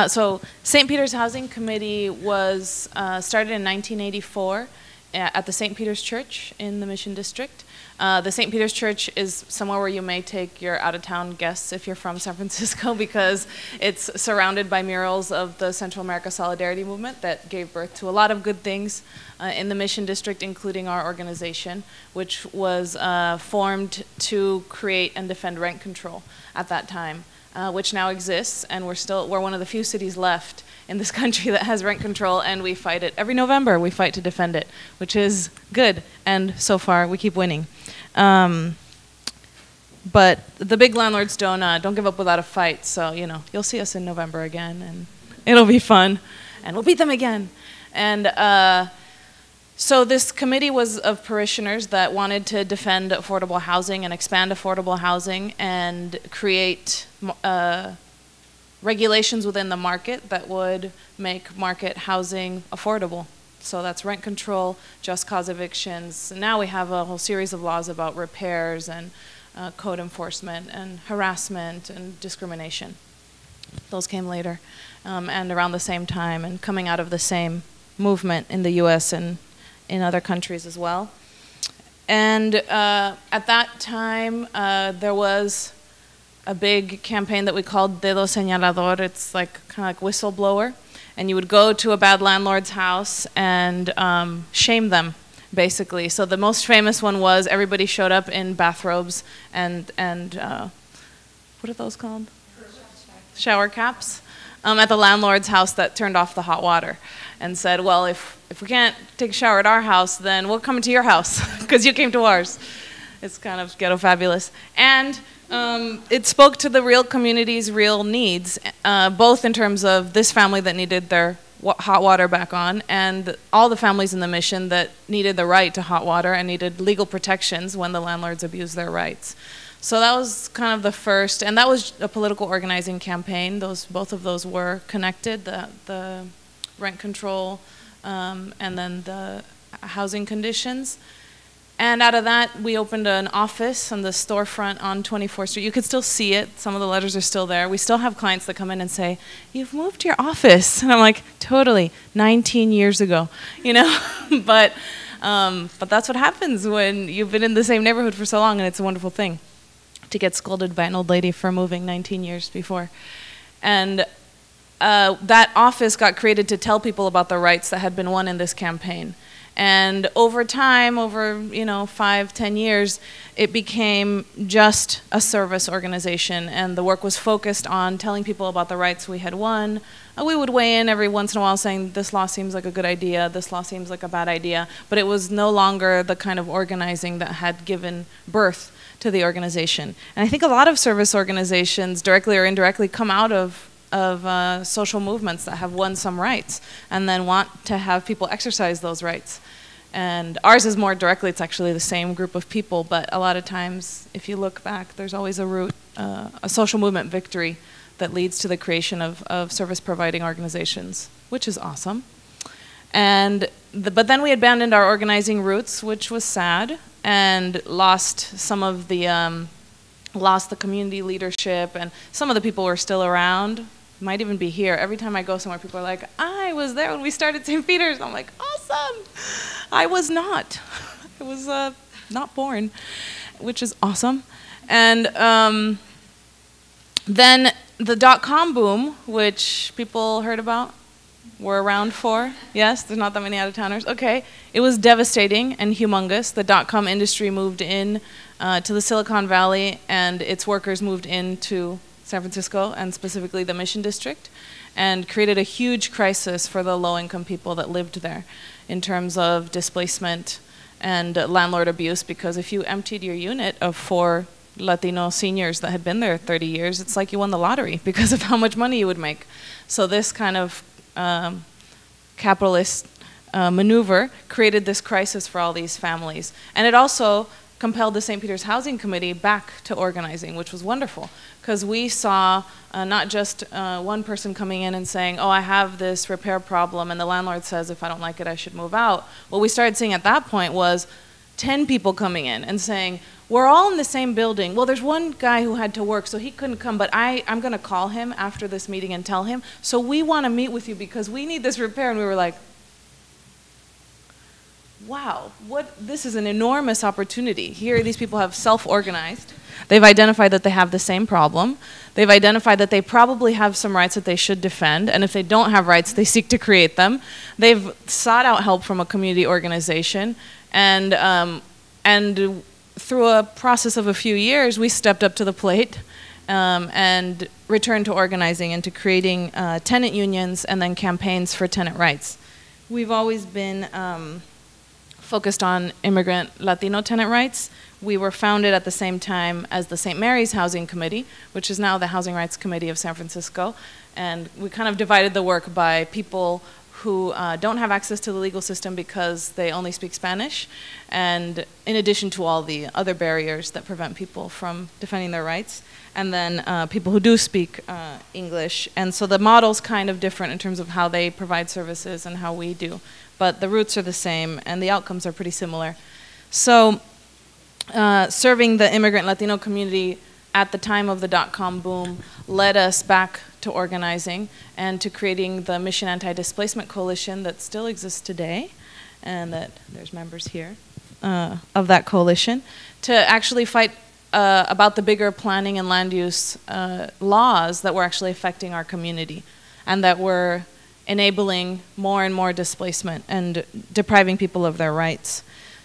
So St. Peter's Housing Committee was started in 1984 at the St. Peter's Church in the Mission District. The St. Peter's Church is somewhere where you may take your out-of-town guests if you're from San Francisco, because it's surrounded by murals of the Central America Solidarity Movement that gave birth to a lot of good things in the Mission District, including our organization, which was formed to create and defend rent control at that time. Which now exists, and we're one of the few cities left in this country that has rent control, and we fight it. Every November, we fight to defend it, which is good, and so far, we keep winning. But the big landlords don't give up without a fight, so, you know, you'll see us in November again, and it'll be fun, and we'll beat them again. And so this committee was of parishioners that wanted to defend affordable housing and expand affordable housing and create regulations within the market that would make market housing affordable. So that's rent control, just cause evictions. And now we have a whole series of laws about repairs and code enforcement and harassment and discrimination. Those came later and around the same time and coming out of the same movement in the US and in other countries as well. And at that time, there was a big campaign that we called Dedo Señalador. It's like kind of like whistleblower. And you would go to a bad landlord's house and shame them, basically. So the most famous one was everybody showed up in bathrobes and what are those called? Shower caps. At the landlord's house that turned off the hot water and said, well, if we can't take a shower at our house, then we'll come to your house because you came to ours. It's kind of ghetto fabulous. And it spoke to the real community's real needs, both in terms of this family that needed their hot water back on and all the families in the mission that needed the right to hot water and needed legal protections when the landlords abused their rights. So that was kind of the first, and that was a political organizing campaign. Both of those were connected, the rent control and then the housing conditions. And out of that, we opened an office on the storefront on 24th Street. You could still see it. Some of the letters are still there. We still have clients that come in and say, you've moved your office. And I'm like, totally, 19 years ago, you know? But that's what happens when you've been in the same neighborhood for so long, and it's a wonderful thing to get scolded by an old lady for moving 19 years before. And that office got created to tell people about the rights that had been won in this campaign. And over time, over 5, 10 years, it became just a service organization, and the work was focused on telling people about the rights we had won. We would weigh in every once in a while saying, this law seems like a good idea, this law seems like a bad idea, but it was no longer the kind of organizing that had given birth to the organization. And I think a lot of service organizations, directly or indirectly, come out of social movements that have won some rights and then want to have people exercise those rights. And ours is more directly, it's actually the same group of people, but a lot of times, if you look back, there's always a root, a social movement victory that leads to the creation of service providing organizations, which is awesome. And but then we abandoned our organizing roots, which was sad, and lost some of the lost the community leadership, and some of the people were still around, might even be here. Every time I go somewhere, people are like, I was there when we started St. Peter's. I'm like, awesome. I was not. I was not born, which is awesome. And then the .com boom, which people heard about, were around for. Yes, there's not that many out-of-towners. Okay, it was devastating and humongous. The .com industry moved in to the Silicon Valley, and its workers moved into San Francisco, and specifically the Mission District, and created a huge crisis for the low-income people that lived there in terms of displacement and landlord abuse, because if you emptied your unit of 4 Latino seniors that had been there 30 years, it's like you won the lottery because of how much money you would make. So this kind of capitalist maneuver created this crisis for all these families. And it also compelled the St. Peter's Housing Committee back to organizing, which was wonderful, because we saw not just one person coming in and saying, oh, I have this repair problem, and the landlord says if I don't like it, I should move out. What we started seeing at that point was 10 people coming in and saying, we're all in the same building. Well, there's one guy who had to work, so he couldn't come, but I'm going to call him after this meeting and tell him, so we want to meet with you because we need this repair. And we were like, wow, this is an enormous opportunity. Here, these people have self-organized. They've identified that they have the same problem. They've identified that they probably have some rights that they should defend, and if they don't have rights, they seek to create them. They've sought out help from a community organization, and through a process of a few years, we stepped up to the plate and returned to organizing and to creating tenant unions and then campaigns for tenant rights. We've always been focused on immigrant Latino tenant rights. We were founded at the same time as the St. Mary's Housing Committee, which is now the Housing Rights Committee of San Francisco. And we kind of divided the work by people who don't have access to the legal system because they only speak Spanish, and in addition to all the other barriers that prevent people from defending their rights, and then people who do speak English. And so the model's kind of different in terms of how they provide services and how we do, but the roots are the same and the outcomes are pretty similar. So serving the immigrant Latino community at the time of the dot-com boom led us back to organizing and to creating the Mission Anti-Displacement Coalition that still exists today, and that there's members here of that coalition, to actually fight about the bigger planning and land use laws that were actually affecting our community and that were enabling more and more displacement and depriving people of their rights.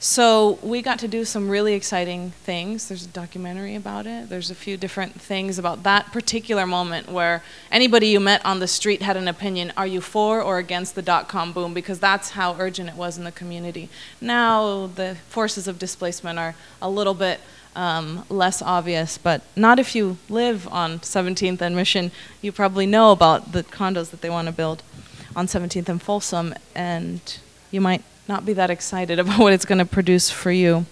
So we got to do some really exciting things. There's a documentary about it. There's a few different things about that particular moment where anybody you met on the street had an opinion. Are you for or against the dot-com boom? Because that's how urgent it was in the community. Now the forces of displacement are a little bit less obvious, but not if you live on 17th and Mission. You probably know about the condos that they want to build on 17th and Folsom, and you might not be that excited about what it's going to produce for you.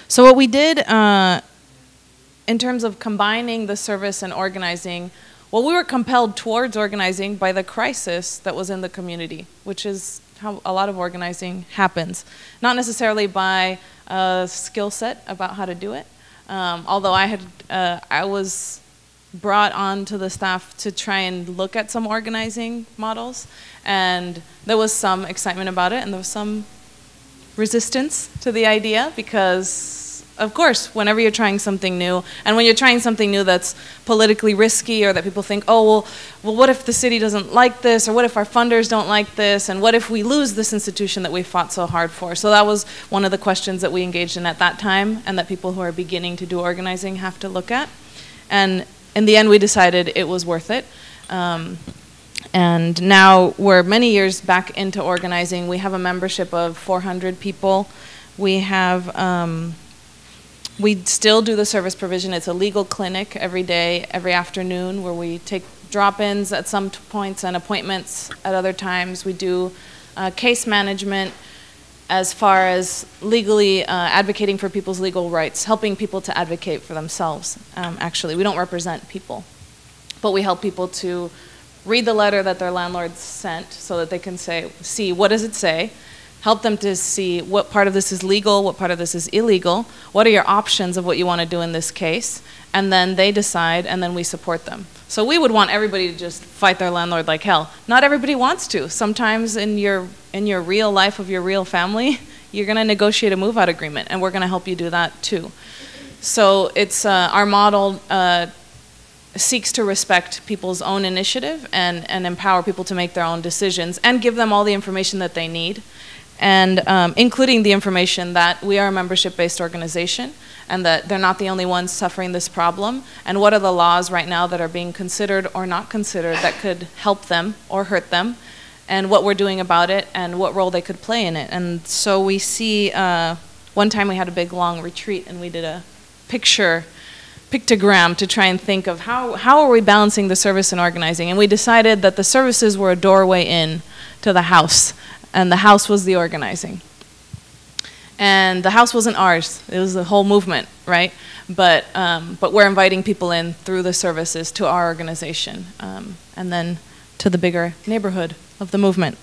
So what we did in terms of combining the service and organizing, well, we were compelled towards organizing by the crisis that was in the community, which is how a lot of organizing happens. Not necessarily by a skill set about how to do it, although I was brought on to the staff to try and look at some organizing models, and there was some excitement about it and there was some resistance to the idea because, of course, whenever you're trying something new, and when you're trying something new that's politically risky or that people think, oh, well, what if the city doesn't like this, or what if our funders don't like this, and what if we lose this institution that we fought so hard for? So that was one of the questions that we engaged in at that time and that people who are beginning to do organizing have to look at. And in the end, we decided it was worth it. And now we're many years back into organizing. We have a membership of 400 people. We have, we still do the service provision. It's a legal clinic every day, every afternoon, where we take drop-ins at some points and appointments at other times. We do case management as far as legally advocating for people's legal rights, helping people to advocate for themselves, actually. We don't represent people, but we help people to read the letter that their landlord sent so that they can see what does it say, help them to see what part of this is legal, what part of this is illegal, what are your options of what you want to do in this case, and then they decide, and then we support them. So we would want everybody to just fight their landlord like hell. Not everybody wants to. Sometimes in your real life of your real family, you're going to negotiate a move-out agreement, and we're going to help you do that too. So it's our model seeks to respect people's own initiative and empower people to make their own decisions and give them all the information that they need, and including the information that we are a membership-based organization and that they're not the only ones suffering this problem, and what are the laws right now that are being considered or not considered that could help them or hurt them, and what we're doing about it and what role they could play in it. And so we see, one time we had a big long retreat and we did a pictogram to try and think of how are we balancing the service and organizing, and we decided that the services were a doorway in to the house, and the house was the organizing. And the house wasn't ours, it was the whole movement, right? But we're inviting people in through the services to our organization, and then to the bigger neighborhood of the movement.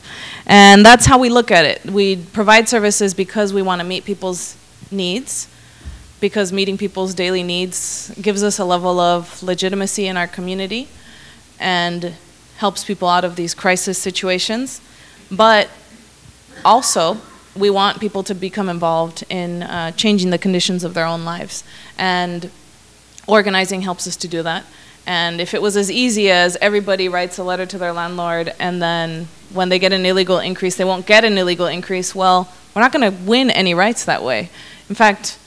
And that's how we look at it. We provide services because we want to meet people's needs, because meeting people's daily needs gives us a level of legitimacy in our community and helps people out of these crisis situations. But also, we want people to become involved in changing the conditions of their own lives. And organizing helps us to do that. And if it was as easy as everybody writes a letter to their landlord and then when they get an illegal increase, they won't get an illegal increase, well, we're not going to win any rights that way. In fact,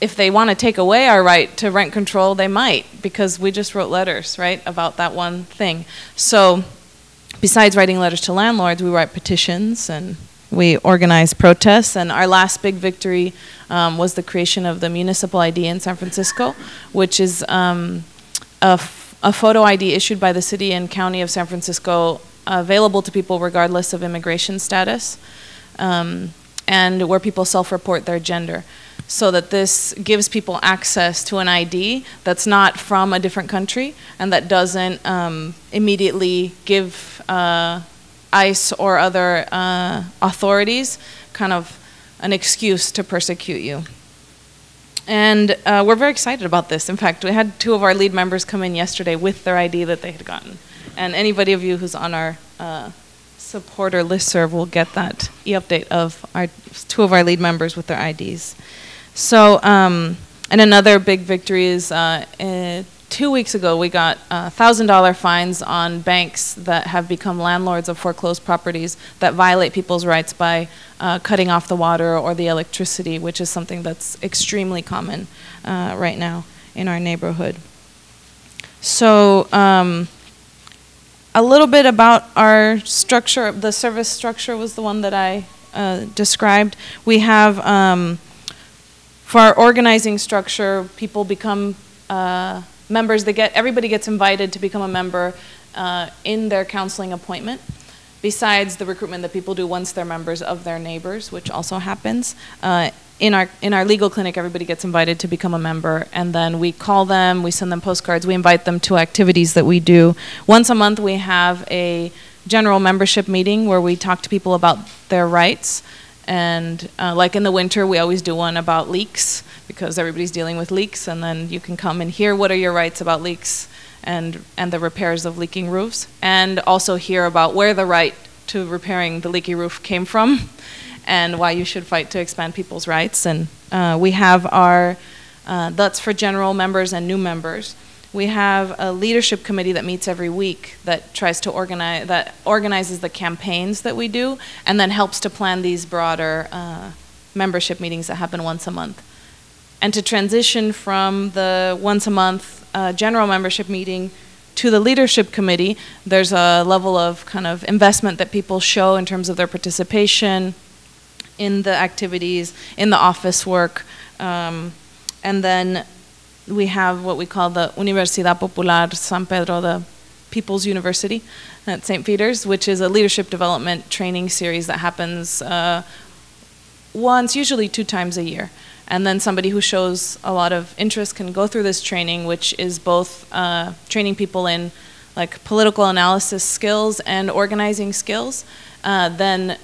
if they want to take away our right to rent control, they might, because we just wrote letters, right, about that one thing. So besides writing letters to landlords, we write petitions and we organize protests. And our last big victory was the creation of the municipal ID in San Francisco, which is a photo ID issued by the city and county of San Francisco, available to people regardless of immigration status, and where people self-report their gender. So that this gives people access to an ID that's not from a different country and that doesn't immediately give ICE or other authorities kind of an excuse to persecute you. And we're very excited about this. In fact, we had 2 of our lead members come in yesterday with their ID that they had gotten. And anybody of you who's on our supporter listserv will get that e-update of 2 of our lead members with their IDs. So, and another big victory is 2 weeks ago we got $1,000 fines on banks that have become landlords of foreclosed properties that violate people's rights by cutting off the water or the electricity, which is something that's extremely common right now in our neighborhood. So, a little bit about our structure. The service structure was the one that I described. We have, for our organizing structure, people become members. Everybody gets invited to become a member in their counseling appointment, besides the recruitment that people do once they're members of their neighbors, which also happens. In our legal clinic, everybody gets invited to become a member, and then we call them, we send them postcards, we invite them to activities that we do. Once a month, we have a general membership meeting where we talk to people about their rights. And like in the winter, we always do one about leaks, because everybody's dealing with leaks, and then you can come and hear what are your rights about leaks and the repairs of leaking roofs, and also hear about where the right to repairing the leaky roof came from and why you should fight to expand people's rights. And we have our, that's for general members and new members. We have a leadership committee that meets every week that tries to organizes the campaigns that we do and then helps to plan these broader membership meetings that happen once a month. And to transition from the once a month general membership meeting to the leadership committee, there's a level of kind of investment that people show in terms of their participation in the activities, in the office work, and then we have what we call the Universidad Popular San Pedro, the People's University at St. Peter's, which is a leadership development training series that happens once, usually 2 times a year. And then somebody who shows a lot of interest can go through this training, which is both training people in like political analysis skills and organizing skills. Then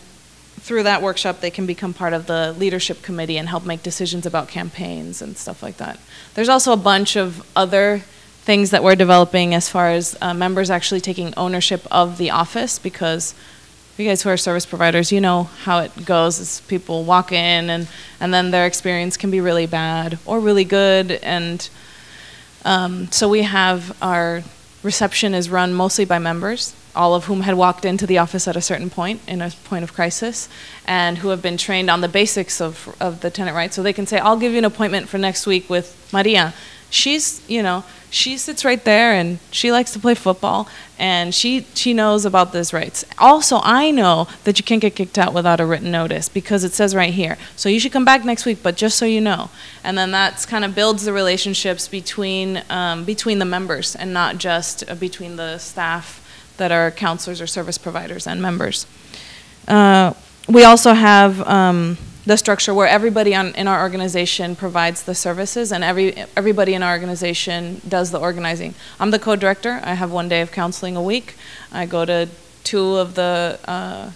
through that workshop, they can become part of the leadership committee and help make decisions about campaigns and stuff like that. There's also a bunch of other things that we're developing as far as members actually taking ownership of the office, because you guys who are service providers, you know how it goes is people walk in and then their experience can be really bad or really good. And so we have our reception is run mostly by members, all of whom had walked into the office at a certain point, in a point of crisis, and who have been trained on the basics of the tenant rights. So they can say, I'll give you an appointment for next week with Maria. She's, you know, she sits right there and she likes to play football and she knows about those rights. Also, I know that you can't get kicked out without a written notice because it says right here. So you should come back next week, but just so you know. And then that's kind of builds the relationships between the members and not just between the staff that are counselors or service providers and members. We also have the the structure where everybody in our organization provides the services, and everybody in our organization does the organizing. I'm the co-director. I have 1 day of counseling a week. I go to 2 of the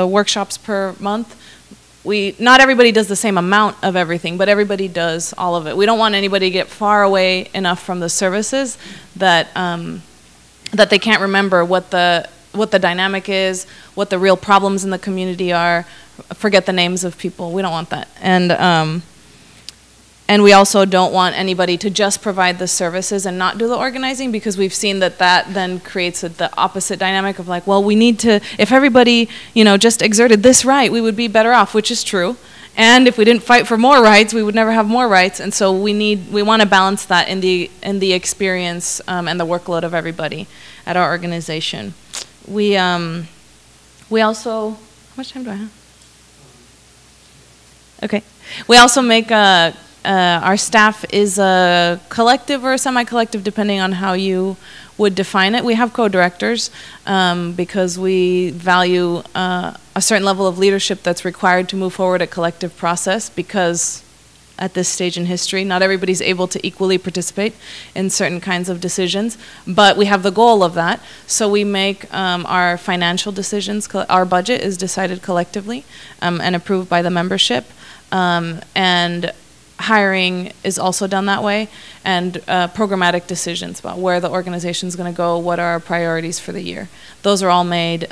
workshops per month. Not everybody does the same amount of everything, but everybody does all of it. We don't want anybody to get far away enough from the services that that they can't remember what the dynamic is, what the real problems in the community are, forget the names of people. We don't want that. And we also don't want anybody to just provide the services and not do the organizing, because we've seen that then creates the opposite dynamic of like, well, we need to, if everybody, just exerted this right, we would be better off, which is true. And if we didn't fight for more rights, we would never have more rights. And so we want to balance that in the experience and the workload of everybody at our organization. We also, how much time do I have? Okay. We also make our staff is a collective or a semi-collective, depending on how you would define it. We have co-directors because we value a certain level of leadership that's required to move forward a collective process, because at this stage in history, not everybody's able to equally participate in certain kinds of decisions, but we have the goal of that. So we make our financial decisions, our budget is decided collectively and approved by the membership. And hiring is also done that way, and programmatic decisions about where the organization is going to go, what are our priorities for the year. Those are all made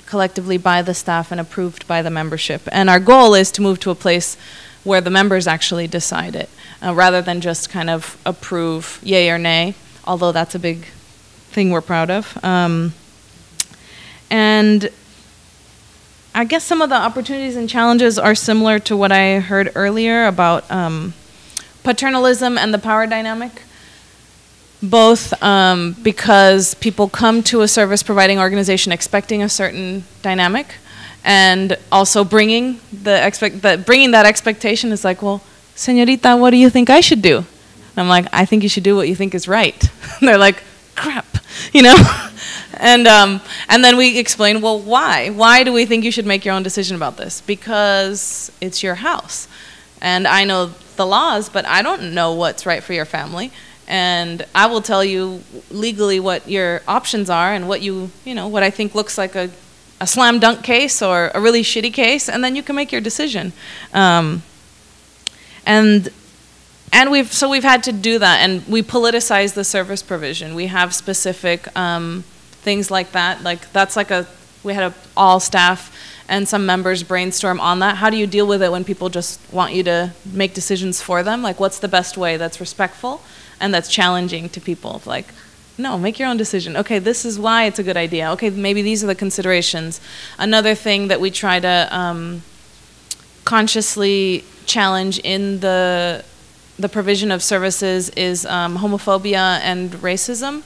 collectively by the staff and approved by the membership. And our goal is to move to a place where the members actually decide it, rather than just kind of approve yay or nay, although that's a big thing we're proud of. And I guess some of the opportunities and challenges are similar to what I heard earlier about paternalism and the power dynamic, both because people come to a service providing organization expecting a certain dynamic, and also bringing that expectation is like, well, señorita, what do you think I should do? And I'm like, I think you should do what you think is right. And they're like, crap, And then we explain, well, why? Why do we think you should make your own decision about this? Because it's your house. And I know the laws, but I don't know what's right for your family. And I will tell you legally what your options are and what what I think looks like a slam dunk case or a really shitty case, and then you can make your decision. And we've had to do that, and we politicize the service provision. We have specific things like that. We had all staff and some members brainstorm on that. How do you deal with it when people just want you to make decisions for them? Like, what's the best way that's respectful and that's challenging to people? Like, no, make your own decision. Okay, this is why it's a good idea. Okay, maybe these are the considerations. Another thing that we try to consciously challenge in the provision of services is homophobia and racism,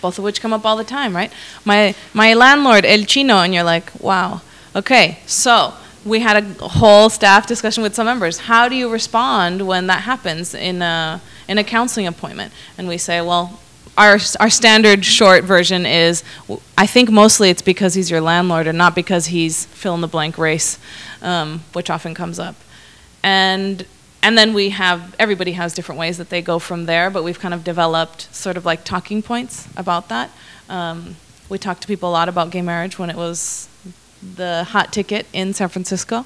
both of which come up all the time, right? My landlord, El Chino, and you're like, wow. Okay, so we had a whole staff discussion with some members. How do you respond when that happens in a counseling appointment? And we say, well, our standard short version is, I think mostly it's because he's your landlord and not because he's fill-in-the-blank race, which often comes up. And then everybody has different ways that they go from there, but we've kind of developed sort of like talking points about that. We talked to people a lot about gay marriage when it was the hot ticket in San Francisco.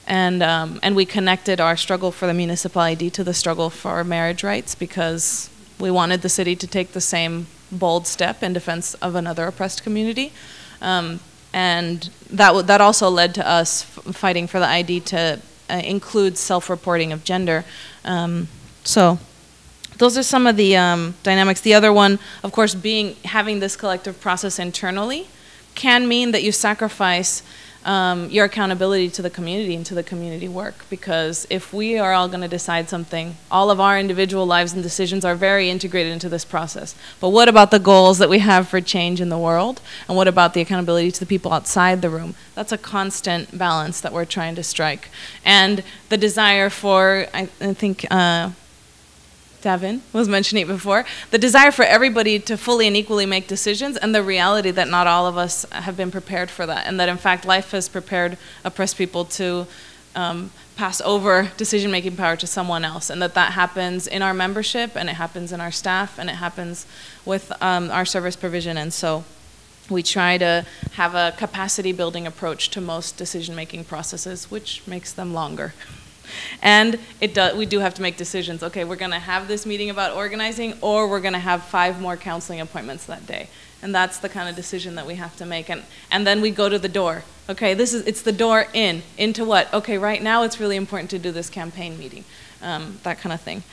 And we connected our struggle for the municipal ID to the struggle for marriage rights, because we wanted the city to take the same bold step in defense of another oppressed community. And that also led to us fighting for the ID to include self-reporting of gender. So those are some of the dynamics. The other one, of course, having this collective process internally can mean that you sacrifice your accountability to the community and to the community work, because if we are all going to decide something, all of our individual lives and decisions are very integrated into this process. But what about the goals that we have for change in the world? And what about the accountability to the people outside the room? That's a constant balance that we're trying to strike. And the desire for, I think, Davin was mentioning before, the desire for everybody to fully and equally make decisions, and the reality that not all of us have been prepared for that, and that in fact life has prepared oppressed people to pass over decision-making power to someone else, and that happens in our membership, and it happens in our staff, and it happens with our service provision. And so we try to have a capacity-building approach to most decision-making processes, which makes them longer. And we do have to make decisions. Okay, we're going to have this meeting about organizing, or we're going to have 5 more counseling appointments that day. And that's the kind of decision that we have to make. And then we go to the door. Okay, it's the door into what? Okay, right now it's really important to do this campaign meeting, that kind of thing.